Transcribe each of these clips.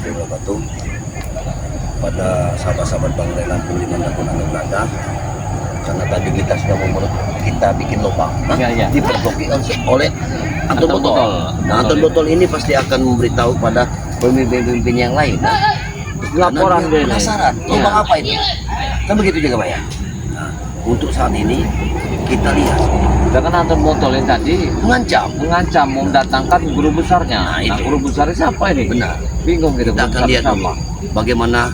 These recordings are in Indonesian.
terima kasih pada sahabat-sahabat Bang Ray Lampung dimanapun Anda berada. Karena tadi kita sudah membuat kita bikin lubang, dipergoki oleh Anton Botol. Nah, Anton Botol ini pasti akan memberitahu pada pemimpin-pemimpin yang lain. Laporan dia penasaran, lubang apa itu? Kan begitu juga Pak ya. Nah, untuk saat ini kita lihat. Jangan Anton Botol yang tadi mengancam mendatangkan guru besarnya. Nah, guru besarnya siapa ini? Benar. Bingung gitu. Kita akan lihat dulu bagaimana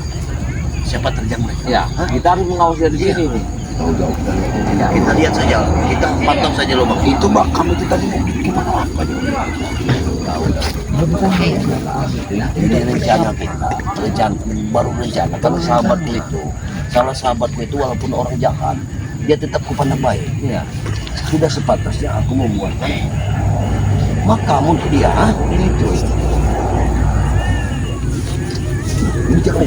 siapa terjang mereka. Ya, kita harus mengawasi dari sini nih. Kita lihat saja, kita pantau saja lubang itu Mbak. Kami itu tadi mau gimana apa? Ini rencana kita, rencana. Karena salah sahabatku itu walaupun orang jahat, dia tetap kupandang baik. Iya. Sudah sepantasnya aku membuatkan makam untuk dia. Itu. Ini jangan.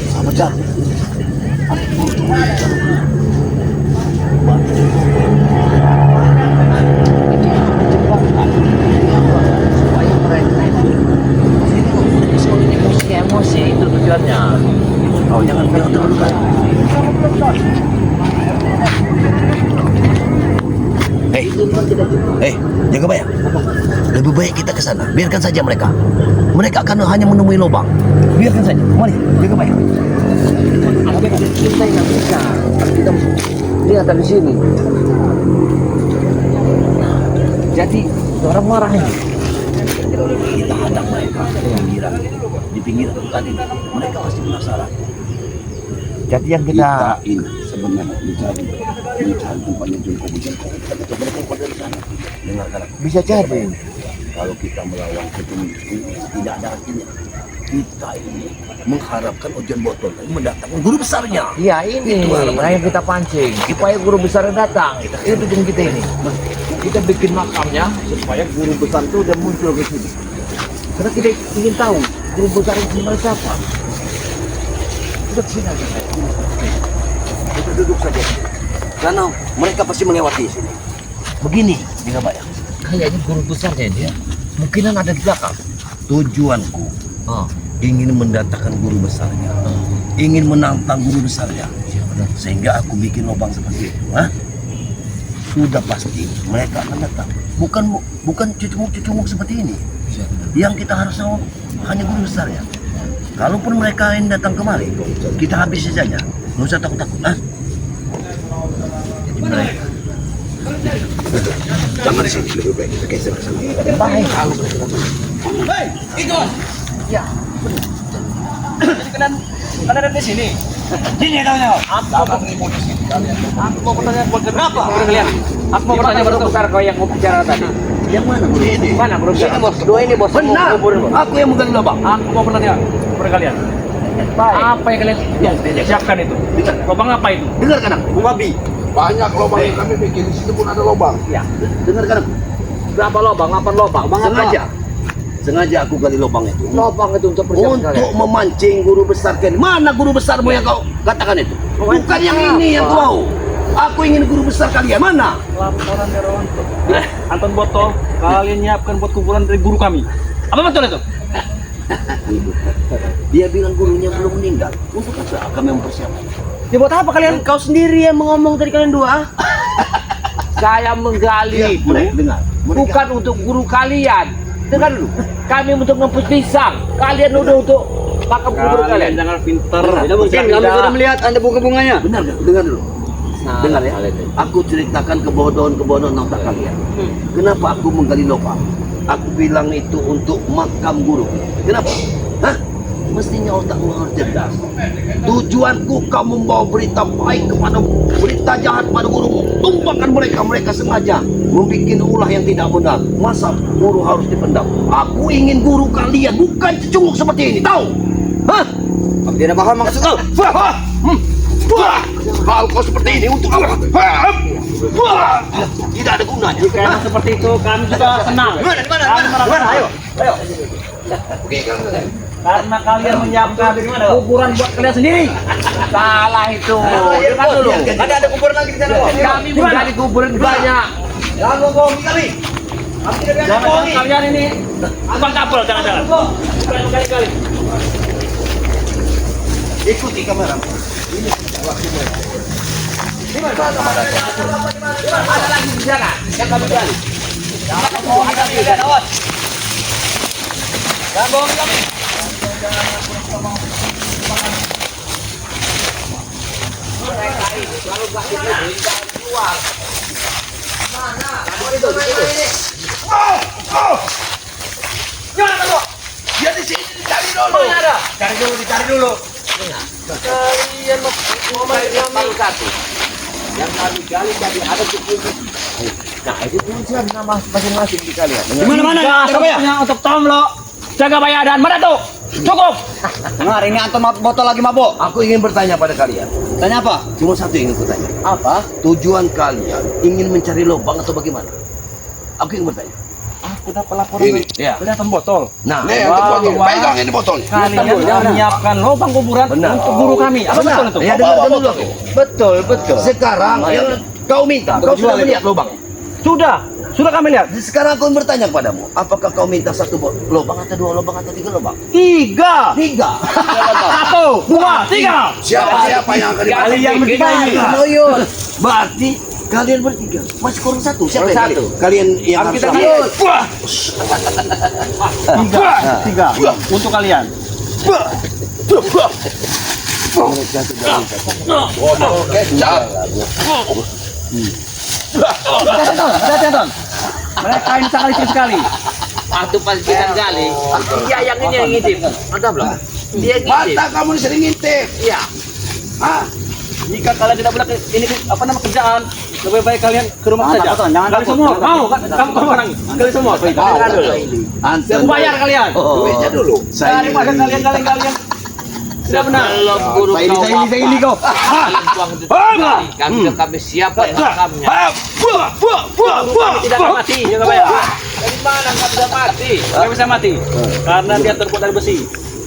Sama Jar. Emosi itu tujuannya. Oh, jangan bilang terluka. Hei, jaga bayang. Lebih baik kita ke sana. Biarkan saja mereka. Mereka akan hanya menemui lubang. Biarkan saja. Mari, jaga bayang. Kita yang bisa. Kita lihat dari sini. Jadi orang marah ini. Kita hadang mereka di pinggiran hutan ini. Mereka pasti penasaran. Jadi yang kita ini sebenarnya mencari tempatnya Jungko Bujangko. Kita coba mereka pada di sana. Dengarkan aku. bisa jadi. Kalau kita melawan ketemu tidak ada artinya. Kita ini mengharapkan Ojan Botol mendatangkan guru besarnya. Iya ini yang kita pancing supaya guru besarnya datang. Itu tujuan kita ini. Kita bikin makamnya supaya guru besar itu udah muncul ke sini. Karena kita ingin tahu guru besar itu siapa. Kita sini aja. Kita duduk saja. Karena mereka pasti melewati sini. Begini, dia bayang. Kayaknya guru besarnya dia. Mungkinan ada di belakang. Tujuanku ingin mendatangkan guru besarnya, ingin menantang guru besarnya, sehingga aku bikin lubang seperti itu. Sudah pasti mereka akan datang. Bukan cucumuk seperti ini. Yang kita harus tahu hanya guru besarnya. Kalaupun mereka yang datang kemari, kita habisi saja. Nggak usah takut-takut. Jadi mereka jangan di sini, lebih baik kita geser ke sana. Baik. Hei, ikut. Ya. Jadi kalian ada di sini. Sini tahunya. Aku mau bertanya buat berapa kalian? Aku mau bertanya buat besar kau yang mau bicara tadi. Yang mana guru ini? Mana guru besar? Ini bos, dua ini bos. Benar. Aku yang menggali lubang. Aku mau bertanya kepada kalian. Apa yang kalian siapkan itu? Lubang apa itu? Dengarkan aku. Babi. Banyak lubang yang kami bikin, di situ pun ada lubang. Ya. Dengarkan aku. Berapa lubang? Apa lubang? Sengaja aku gali lubang itu. Lubang itu untuk persiapan Untuk kalian. memancing guru besar kalian. Mana guru besarmu yang kau katakan itu? Bukan yang ini yang kau mau. Aku ingin guru besar kalian. Mana? Laporan dari Anton Botol, kalian nyiapkan buat kuburan dari guru kami. Apa betul itu? Dia bilang gurunya belum meninggal. Untuk apa kami mempersiapkan? Ya buat apa kalian? Kau sendiri yang ngomong tadi kalian dua. Saya menggali itu Dengar. bukan untuk guru kalian. Dengar dulu. Kami untuk ngepus pisang. Kalian udah untuk makam guru kalian. Jangan pinter. Tidak mungkin kami sudah melihat Anda buka bunganya. Benar nggak? Dengar dulu. Dengar ya. Aku ceritakan kebodohan otak kalian. Kenapa aku menggali lubang? Aku bilang itu untuk makam guru. Kenapa? Mestinya otakmu harus cerdas. Tujuanku kau membawa berita baik kepada berita jahat pada gurumu. Tumpahkan mereka sengaja membuat ulah yang tidak benar. Masa guru harus dipendam? Aku ingin guru kalian bukan cecunguk seperti ini, tahu? Aku tidak paham maksud kau. Hal kau seperti ini untuk apa? Tidak ada gunanya. Jika emang seperti itu, kami juga senang. Dimana? Ayo. Oke, karena kalian menyiapkan kuburan buat kalian sendiri. Salah itu. Dengar dulu. Ada kuburan lagi di sana. Kami menggali kuburan banyak. Jangan bohongi kami. Kami tidak biasa Jangan bohongi. kalian ini abang kapal jangan-jangan. Bukan kali-kali. Ikuti kamera. Ada lagi di sana yang kami gali. Jangan bohongi kami. Jangan bohongi kami. Lalu kasih keluar. Mana? Itu. Jangan kamu. Dia di sini dicari dulu. Mana ada? Dicari dulu. Kalian mau main kami satu. Yang kami gali tadi ada cukup. Nah, itu tulisan nama masing-masing di kalian. Di mana-mana ya? Untuk Tomlo. Jaga bayaran. Mana tuh? Cukup. Dengar, ini antum botol lagi mabuk. Aku ingin bertanya pada kalian. Tanya apa? Cuma satu yang ingin kutanya. Apa? Tujuan kalian ingin mencari lubang atau bagaimana? Aku ingin bertanya. Aku dapat laporan. Ini. Ya. Kelihatan botol. Nah, Nih, untuk botol. Pegang ini botolnya. Kalian menyiapkan lubang kuburan Benar. untuk guru kami. Apa betul itu? Ya, dengar dulu. Betul. Sekarang yang kau minta, kau sudah melihat lubang. Sudah kami lihat. Sekarang aku bertanya kepadamu, apakah kau minta satu lubang atau dua lubang atau tiga lubang? Tiga. Tiga. 1, 2, 3. Siapa yang akan dipakai? Kalian bertiga ini. Noyol. Berarti kalian bertiga masih kurang satu. Siapa yang kalian? Kalian yang harus Kita ambil. Tiga. Untuk kalian. Botol kecap. Hati-hati. Mereka ini sangat licik sekali. Waktu pas kita gali, dia yang ini yang ngintip. Mantap belum? Dia ngintip. Mata kamu sering ngintip. Iya. Hah? Jika kalian tidak boleh ini apa nama kerjaan, lebih baik kalian ke rumah saja. Kalian semua mau kan? Kamu orang kalian semua. Dengar dulu. Antum Bayar kalian. Duitnya dulu. Daripada kalian tidak benar. Kalau guru kau ini kau. kalian tuang itu kami kami siapkan makamnya. Kami tidak akan mati, jangan bayar. Dari mana kami bisa mati? Nggak bisa mati karena dia terbuat dari besi.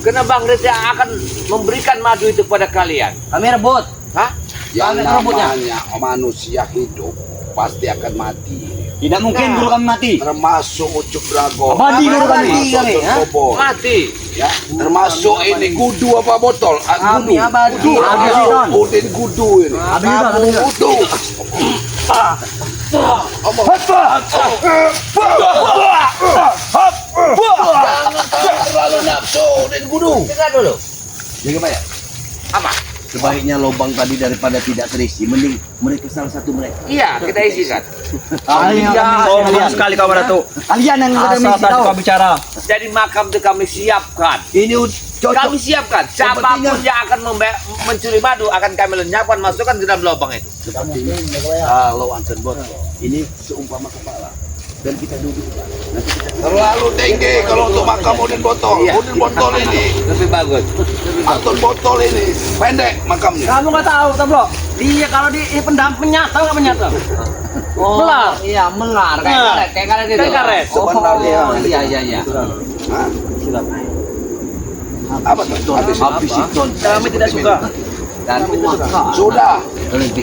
Karena Bang Reza akan memberikan madu itu pada kalian. Kami rebut. Hah? Yang Kami rebutnya. namanya manusia hidup pasti akan mati. Tidak mungkin guru kami mati. Termasuk Ucup Drago. Abadi guru kami. Termasuk Dr. Bobo. Mati. Ya, termasuk ini gudu apa botol? Kami abadi. Gudu. Abadi, Don. Udin gudu ini. Gudu. Jangan terlalu nafsu, Udin gudu. Dengar dulu. Jaga bayar. Apa? Sebaiknya lubang tadi daripada tidak terisi, mending mereka salah satu mereka. Iya, kita isikan. Sombong sekali kau Datuk. Kalian yang asal tadi kau bicara. Jadi makam itu kami siapkan. Ini cocok. Kami siapkan. Siapapun yang akan mencuri madu akan kami lenyapkan, masukkan ke dalam lubang itu. Kalau anton botol, ini seumpama kepala. Dan kita duduk. Nanti kita Terlalu tinggi kalau untuk makam Udin botol. Iya. Udin botol ini, Lebih bagus. Anton botol ini pendek makamnya. Kamu nggak tahu, Tablo. Dia kalau di pendampingnya tahu nggak menyatu? Melar. Iya, melar. Nah. Kayak karet itu. Kayak karet. Sebenarnya. Iya. Hah? Apa tuh? habis itu. Kami tidak suka. Dan Sudah. Lebih.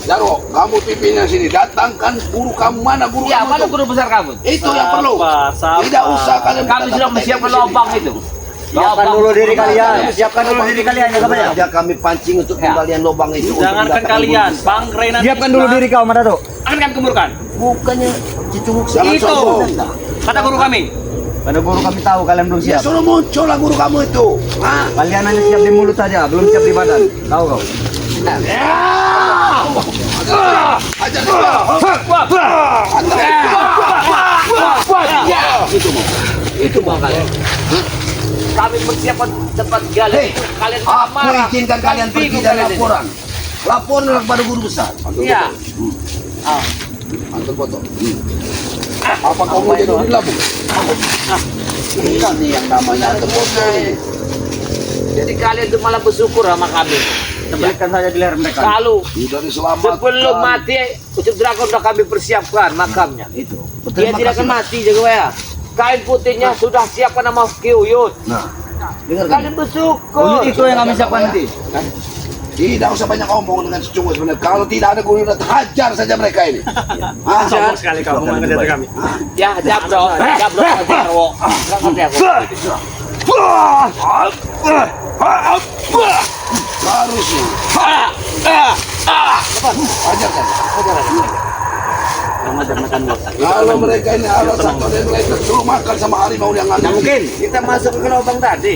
Jaro, kamu pimpinnya sini. Datangkan guru kamu, mana guru Iya, kamu mana tuh? guru besar kamu? Itu yang perlu. Sabar. Tidak usah kalian. Kami sudah menyiapkan lubang itu. Siapkan dulu diri kalian. Siapkan dulu diri kalian ya kamu ya. Sengaja kami pancing untuk kembalian lubang itu. untuk Jangankan mendatangkan kalian, guru. Bang Reina. Siapkan dulu diri kau, Mata Datuk. Akan kami kuburkan. Bukannya cicunguk Jangan Itu. sombong. Kata guru kami. Pada guru kami tahu kalian belum Ya siap. suruh muncul lah guru kamu itu. Hah? Kalian hanya siap di mulut saja, belum siap di badan. Tahu kau? Ajar dia. Itu mau kalian. Kami persiapkan tempat gali. Kalian Aku marah. izinkan kalian pergi Bingung dan kalian ini. laporan. Laporan kepada guru besar. Iya. Anton botol. Apa kamu jadi Udin Labu? Ini yang namanya Anton botol ini. Jadi kalian itu malah bersyukur sama kami. Tembelkan saja di leher mereka. Kalau Sudah diselamatkan. sebelum mati, Ucup Dragon sudah kami persiapkan makamnya. Itu. Dia tidak akan mati, jaga ya. Kain putihnya sudah siapkan nama Kiuyut. Nah, dengar kan? Kalian bersyukur. Oh, itu yang kami siapkan nanti. Tidak usah banyak ngomong dengan secungus benar. Kalau tidak ada guru, hajar saja mereka ini. Sombong sekali kau mengajar kami. Ya, jabro. Jabro. Harusnya. Hajar saja. Kalau mereka ini alasan pada mereka suruh makan sama harimau yang ada. Mungkin Kita masuk ke lubang tadi.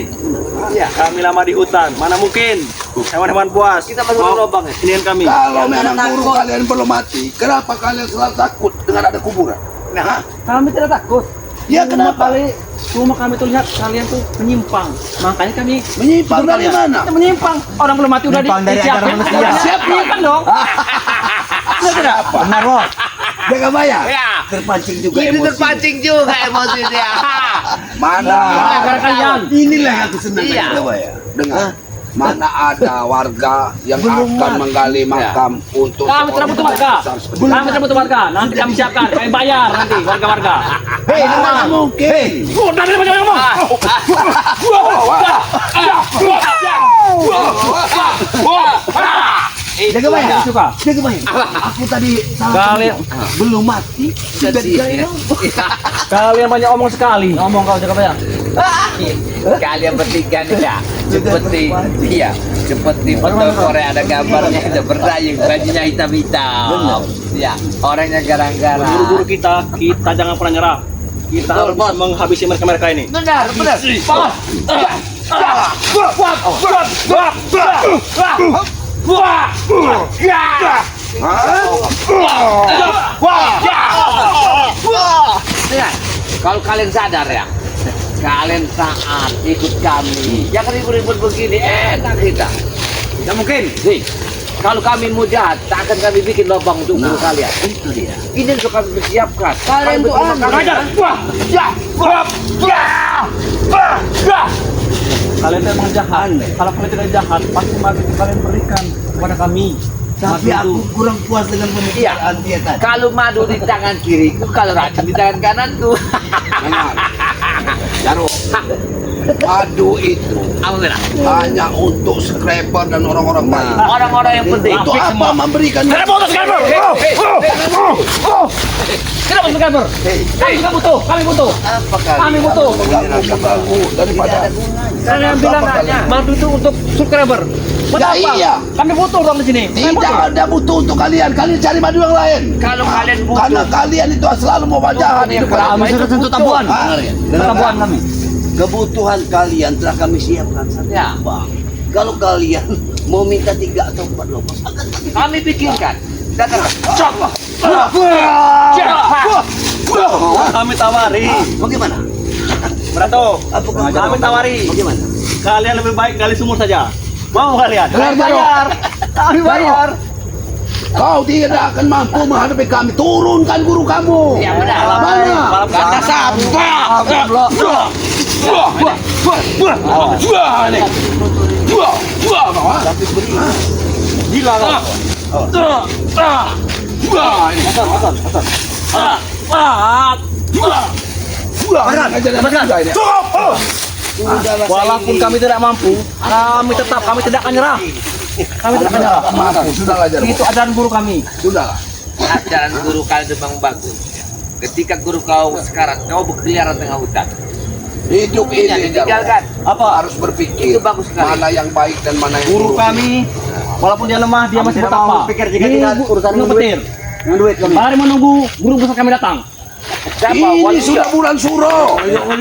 ya kami lama di hutan. Mana mungkin hewan-hewan buas. Kita masuk ke lubang ya. Ini kami. Kalau memang guru kalian belum mati, kenapa kalian selalu takut dengan ada kuburan? Nah, Kami tidak takut. ya kenapa? Cuma kami tuh lihat kalian tuh menyimpang. Makanya kami Menyimpang dari mana? Kita menyimpang. Orang belum mati udah Menyimpang dari disiapin. ajaran manusia. Siap menyimpang dong. Siapa? Benar loh. Jaga bayar. Ya. Terpancing juga Ini emosi. terpancing juga emosi dia. Mana? Gara-gara kalian. Inilah yang aku senang Iya. Jaga bayar. Dengar. Mana ada warga yang akan menggali makam untuk Kami tidak butuh warga. Kami tidak butuh warga. Nanti kami siapkan. Kami bayar nanti warga-warga. Hei, mana mungkin? Udah dari macam ngomong. Jaga bayar. Suka. Jaga bayar. Aku tadi salah. Kalian Belum mati. Sudah digali. kalian banyak omong sekali. Ngomong kau jaga bayar. Kalian bertiga nih ya. Seperti iya, seperti foto Korea ada gambarnya ada berdayung, bajunya hitam-hitam. Ya, orangnya garang-garang. Guru-guru kita jangan pernah nyerah. Kita harus bisa menghabisi mereka ini. Benar, benar. Dengar, kalau kalian sadar ya, kalian saat ikut kami, jangan ribut-ribut begini, enak kita. Tidak mungkin. Nih, kalau kami mau jahat, tak akan kami bikin lubang untuk guru kalian. Itu dia. Ini sudah kami persiapkan. Kalian tuh Raja. Kalian itu emang jahat. Kalau kalian tidak jahat, pasti mati kalian berikan kepada kami. Tapi aku kurang puas dengan pemikiran dia tadi. Kalau madu di tangan kiriku, kalau racun di tangan kananku. Dengar. Jaro. Madu itu Apa benar? hanya untuk scraper dan orang-orang baik. Orang-orang yang penting. Untuk apa memberikan? Kenapa butuh skamper? Kenapa butuh skamper? Kami juga butuh. Kami butuh. Apa kali? Kami butuh. Mengganggu daripada Kalian bilang hanya madu itu untuk subscriber. Buat Ya, apa? iya. Kami butuh dong di sini. Kami tidak butuh. ada butuh untuk kalian. Kalian cari madu yang lain. Kalau kalian butuh. Karena kalian itu selalu mau jahat. Yang Hidup kalian. Kami sudah tentu tabuhan. Tabuhan kami. Kebutuhan kalian telah kami siapkan satu Ya. lubang. Kalau kalian mau minta 3 atau 4 lubang, akan Kami pikirkan. Datang. Kami tawari. bagaimana? Berato. Apakah Kami tawari. Bagaimana? Kalian lebih baik gali sumur saja. Mau kalian? Dengar, Kami Jaro. bayar. Kami bayar. Kau tidak akan mampu menghadapi kami. Turunkan guru kamu. Ya benar. Mana? Kata Gila kau. Walaupun kami tidak mampu, kami tidak akan nyerah. Kami tidak akan nyerah. Mampu. Sudahlah, Jaro. Itu ajaran guru kami. Sudahlah. Ajaran guru kalian memang bagus. Ketika guru kau sekarang kau berkeliaran tengah hutan, Hidup ini ini ditinggalkan. Apa? harus berpikir Itu bagus sekali. mana yang baik dan mana yang Guru buruk. kami, walaupun dia lemah, dia masih bertapa. pikir jika tidak urusan Menunggu petir. Dengan duit kami. Mari menunggu guru besar kami datang. Siapa? Ini Waluyo. sudah bulan suro.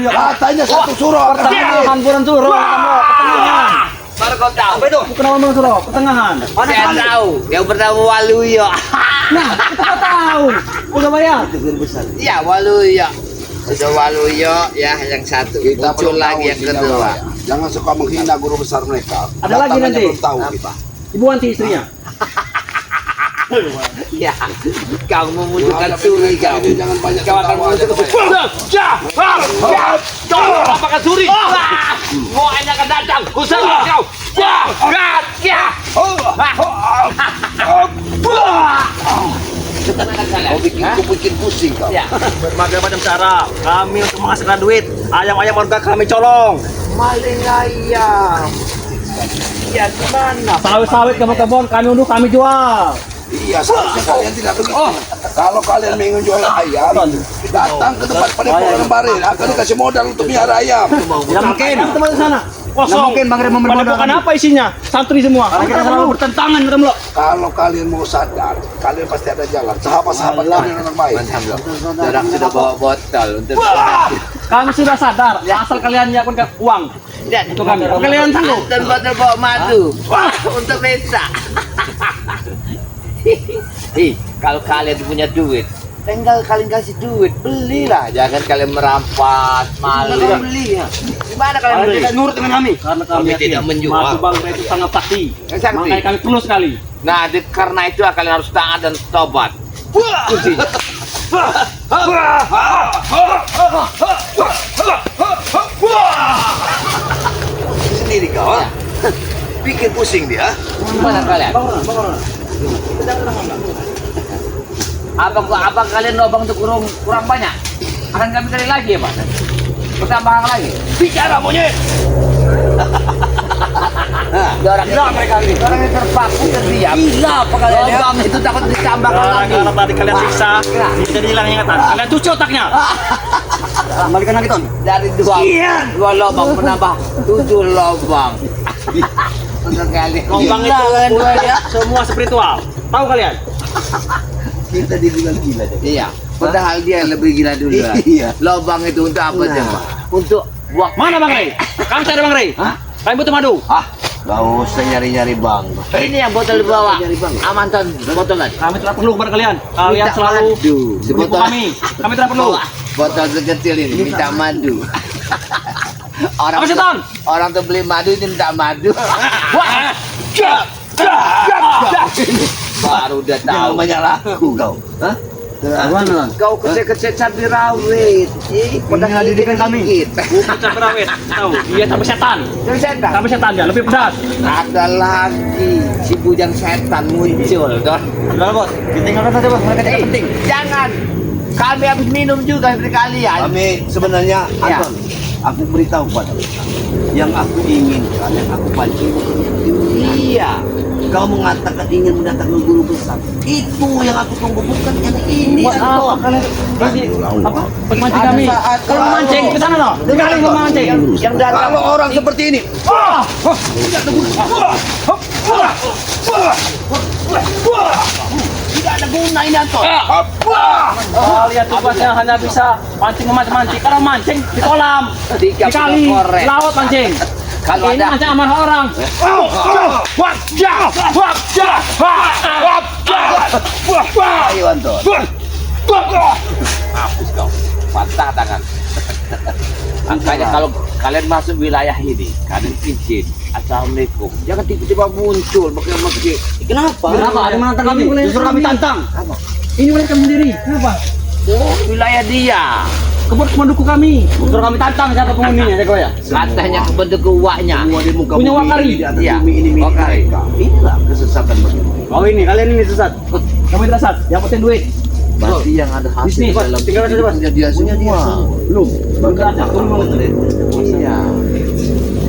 Katanya satu suro akan hadir. Pertengahan bulan Suro, pertengahan. Baru kau tahu. Apa itu? Bukan awal bulan Suro, pertengahan. Saya tahu. Yang bernama Waluyo. Nah, kita nggak tahu. Udah bayar. Iya, Waluyo. Sudah Waluyo ya yang satu. Kita Muncul belum lagi tahu yang isinya kedua. apa. Jangan suka menghina guru besar mereka. Ada lagi Datang aja nanti. belum tahu kita. Ibu Wanti istrinya. Ya, kau membutuhkan suri kau. Ini jangan banyak Kau akan ketawa aja, membutuhkan Pak. Kau apakah suri? Mau hanya akan datang. Kusal kau. Kau bikin pusing kau. Ya, Berbagai macam cara kami untuk menghasilkan duit. Ayam-ayam warga kami colong. maling ayam. Iya, gimana? Sawit-sawit kebun-kebun kami unduh kami jual. Iya, seharusnya kalian tidak begitu. Kalau kalian ingin jual ayam, datang ke tempat padepokan Lembarin. Akan dikasih modal untuk miara ayam. Tidak mungkin. Teman di sana. Tidak mungkin Bang Rem memberi modal. Padepokan apa isinya? Santri semua. Kita selalu bertentangan ketemu lo. Kalau kalian mau sadar, kalian pasti ada jalan. Sahabat-sahabat kalian orang baik. Darah sudah bawa botol untuk Kami sudah sadar, asal kalian nyiapkan uang untuk kami. Kalian sanggup? dan botol bawa madu. Untuk pesta. Kalau kalian punya duit, tinggal kalian kasih duit, belilah. Jangan kalian merampas, maling. Beli ya. Gimana kalian beli? Tidak nurut dengan kami. Karena Kami tidak menjual. Madu Bang Rem itu sangat sakti. Sakti. Makanya kami perlu sekali. Nah, karena itu kalian harus taat dan tobat. Kuncinya. Sendiri kau. ah? Bikin pusing dia. Gimana kalian? Abang kalian lubang itu kurang banyak. Akan kami cari lagi ya, Pak. Pertambahan lagi. Bicara monyet. Orang yang terpaku terdiam. Gila apa kalian ya? Lubang itu takut ditambahkan lagi. Karena tadi kalian siksa, jadi hilang ingatan. Kalian cuci otaknya. Kembalikan lagi Ton. Dari dua lubang menambah 7 lubang. Untuk kalian. Lubang itu semua spiritual. Tahu kalian? Kita dibilang gila deh. Iya. Padahal dia yang lebih gila dulu. Iya. Lubang itu untuk apa Nah. coba? Untuk buang. Mana Bang Rey? Kami cari Bang Rey. Hah? Kami butuh madu. Ah, gak usah nyari-nyari bang. Ini yang botol dibawa. Nyari bang. Aman ton, botol lagi. Kami tidak perlu kepada kalian. Kalian Minta selalu madu. menipu kami. Kami tidak perlu. Botol sekecil ini minta madu. Apa sih, Ton? Orang tuh beli madu ini minta madu. Wah. Baru udah tahu. Jangan banyak laku kau. Hah? Mana? Kau kecet-kecet di rawit. Inilah didikan kami. Bukan cabai rawit. Tahu, dia cabai setan. Jadi setan. Cabai setan dia lebih pedas. Ada lagi si bujang setan muncul, Don. Udah bos. Ditinggalkan saja Bos, mereka tidak penting. Jangan. Kami habis minum juga seperti kalian. Kami sebenarnya Ya. Anton, aku beritahu padamu. Yang aku inginkan, yang aku pancing. Iya. Kau mengatakan ingin mendatangkan guru besar. Itu yang aku tunggu, bukan yang ini. Buat apa kalian? Berarti apa? Mancing kami. Kalau mancing ke sana loh. Kalian mau mancing. Yang dalam Kalau orang seperti ini, tidak ada guna ini Anton. Kalian tugasnya hanya bisa mancing memancing. Kalau mancing di kolam, di kali, korek. di laut mancing. Kalau Ini ada mancing amanah orang. Ayo Anton. hapus kau, patah tangan. Makanya kalau kalian masuk wilayah ini, kalian izin. Assalamualaikum. Jangan tiba-tiba muncul, pakai. Kenapa? Kenapa? Ada yang menantang kami? Justru kami tantang. Ini wilayah kami sendiri. Kenapa? Oh, wilayah dia. Kebun penduku kami. Justru kami tantang siapa penghuninya, jago ya. Katanya kebentuk uaknya. Semua di muka Punya bumi wakari. ini, di atas Iya, bumi ini milik wakari. mereka. Inilah kesesatan mereka. Oh ini, kalian ini sesat. Kami tidak sesat. Yang penting duit. Berarti yang ada hasil Bisnis, Bos. dalam Tinggal aja, Bos. punya dia semua. Belum. Belum Bahkan ada. orang Madrid. Iya.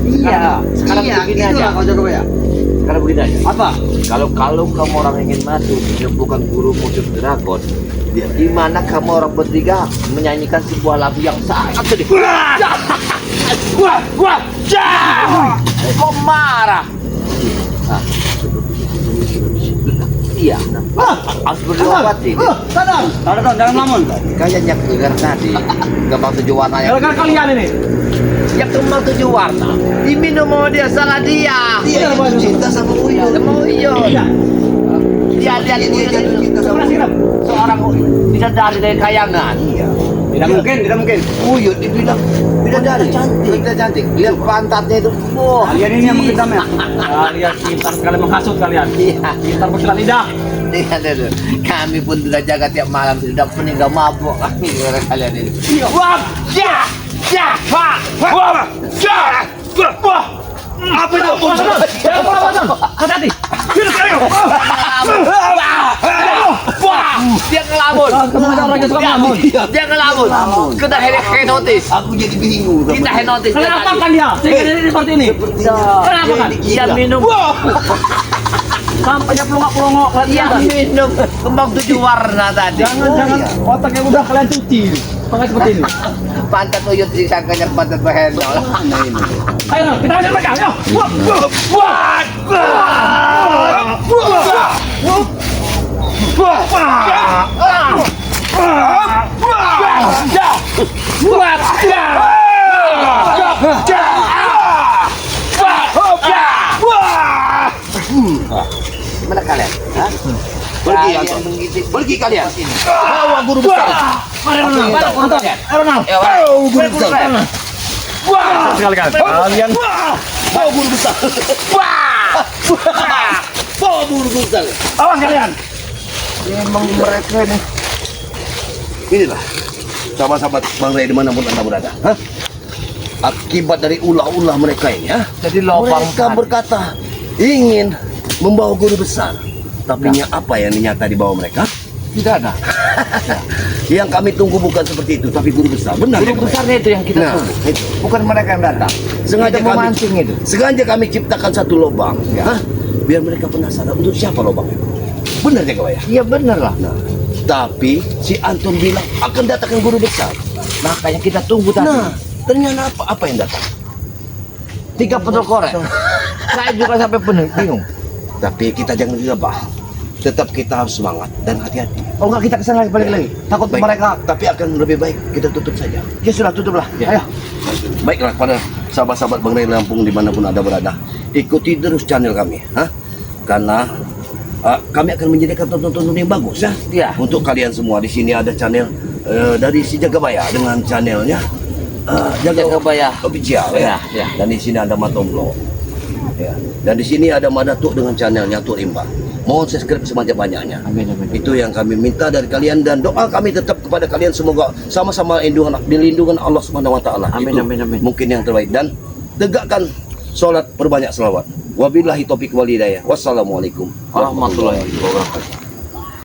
Iya. Sekarang begini aja. Kau jago ya. Sekarang begini aja. Apa? Kalau kamu orang ingin masuk, dia bukan guru musik dragon. Di mana kamu orang bertiga menyanyikan sebuah lagu yang sangat sedih. Kok marah? Iya. Harus berdiobati. Sadar. Ada Ton, jangan lamun. Kayaknya gegar tadi. Kembang 7 warna yang Gara-gara kalian ini. ya kembang 7 warna. Diminum sama dia, salah dia. Dia itu cinta sama Uyun. Sama Uyun. Iya. Dia lihat Dia Uyun jatuh cinta sama Sebelah siram. seorang bidadari dari kayangan. Iya. Tidak mungkin, tidak mungkin. Uyun dibilang bidadari cantik. Kita cantik. Lihat pantatnya itu. Wah. Kalian ini yang mungkin kami. Kalian pintar sekali menghasut kalian. Iya. Pintar bersilat lidah. Lihat itu. Kami pun sudah jaga tiap malam sudah pening gak mabuk kami gara kalian ini. Wah, ya, ya, wah, wah, ya, wah, Apa itu? Jangan apa-apa. Hati-hati. Hidup kalian. Dia ngelamun. Kamu ada orang yang suka ngelamun. Dia ngelamun. Kena hipnotis. Aku jadi bingung. Kita hipnotis. Kenapa kan dia? Sehingga dia seperti ini. Kenapa kan? Dia minum. Sampai dia pelongok-pelongok. Dia minum kembang 7 warna tadi. Jangan otaknya udah kalian cuci. Pakai seperti ini. Pantat tuyul disangkanya pantat behendol. Ayo, kita hajar mereka. Ayo. Mana kalian? Hah? Pergi, Kalian Anton. menggigit- Pergi kalian. Bawa guru besar. Guru besar. Sekali-kali. Kalian Bawa guru besar. Bawa guru besar. awas kalian. Emang mereka ini. Inilah sahabat-sahabat Bang Ray dimanapun anda berada. Hah? Akibat dari ulah-ulah mereka ini, ya. Jadi lubang Mereka berkata ingin membawa guru besar. Tapi apa yang nyata di bawah mereka? tidak ada. Yang kami tunggu bukan seperti itu, tapi guru besar. Benar. ya, Guru Bang Ray? besarnya itu yang kita Nah, tunggu. itu. Bukan mereka yang datang. Sengaja Kita mau kami mancing itu. Sengaja kami ciptakan satu lubang, Hah? Biar mereka penasaran untuk siapa lubang itu. Benar ya, kawan ya? Iya bener lah. Nah, tapi si Anton bilang akan datangkan guru besar. Makanya kita tunggu tadi. Nah, ternyata apa yang datang? 3 pedol korek. Saya juga sampai penuh bingung. Tapi kita jangan gegabah. Tetap kita harus semangat dan hati-hati. Oh enggak, kita kesana lagi balik lagi. Takut Baik, mereka. tapi akan lebih baik kita tutup saja. Ya sudah tutup lah. Ya. Ayo. Baiklah pada sahabat-sahabat Bang Ray Lampung dimanapun Anda berada, ikuti terus channel kami, karena kami akan menyediakan tonton-tonton yang bagus, ya. Iya. Untuk kalian semua. Di sini ada channel dari si Jagabaya dengan channelnya Jagabaya Official, Ya, ya. ya. Dan di sini ada Matomblo, ya. Dan di sini ada Madatuk dengan channelnya Tuk Rimba. Mohon subscribe sebanyak-banyaknya. Amin, amin, amin. Itu yang kami minta dari kalian, dan doa kami tetap kepada kalian semoga sama-sama dilindungi Allah Subhanahu wa taala. Amin, Itu amin, amin. mungkin yang terbaik, dan tegakkan sholat, perbanyak selawat. Wabillahi taufiq wal hidayah. Wassalamualaikum Warahmatullahi wabarakatuh.